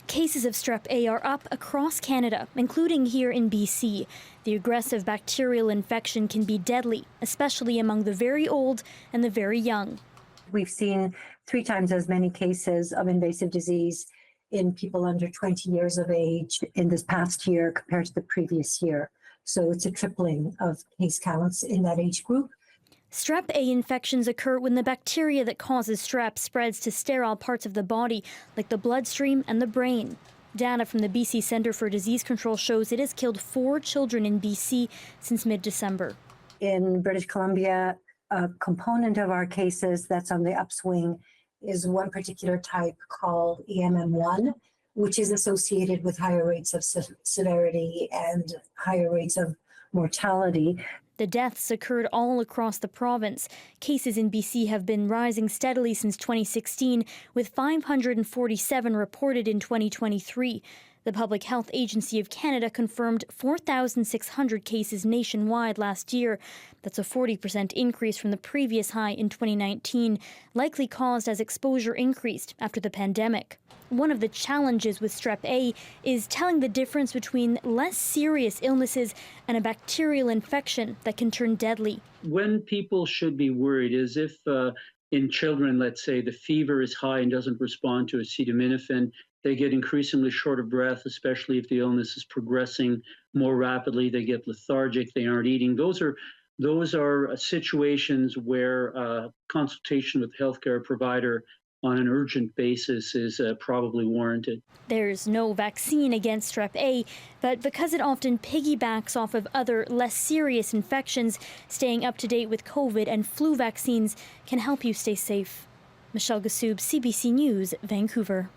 Cases of strep A are up across Canada, including here in BC. The aggressive bacterial infection can be deadly, especially among the very old and the very young. We've seen 3 times as many cases of invasive disease in people under 20 years of age in this past year compared to the previous year. So it's a tripling of case counts in that age group. Strep A infections occur when the bacteria that causes strep spreads to sterile parts of the body, like the bloodstream and the brain. Data from the BC Centre for Disease Control shows it has killed 4 children in BC since mid-December. In British Columbia, a component of our cases that's on the upswing is one particular type called EMM1, which is associated with higher rates of severity and higher rates of mortality. The deaths occurred all across the province. Cases in BC have been rising steadily since 2016, with 547 reported in 2023. The Public Health Agency of Canada confirmed 4,600 cases nationwide last year. That's a 40% increase from the previous high in 2019, likely caused as exposure increased after the pandemic. One of the challenges with strep A is telling the difference between less serious illnesses and a bacterial infection that can turn deadly. When people should be worried is if in children, let's say, the fever is high and doesn't respond to acetaminophen, they get increasingly short of breath, especially if the illness is progressing more rapidly. They get lethargic, they aren't eating. Those are situations where consultation with a healthcare provider on an urgent basis is probably warranted. There's no vaccine against strep A, but because it often piggybacks off of other less serious infections, staying up to date with COVID and flu vaccines can help you stay safe. Michelle Ghoussoub, CBC News, Vancouver.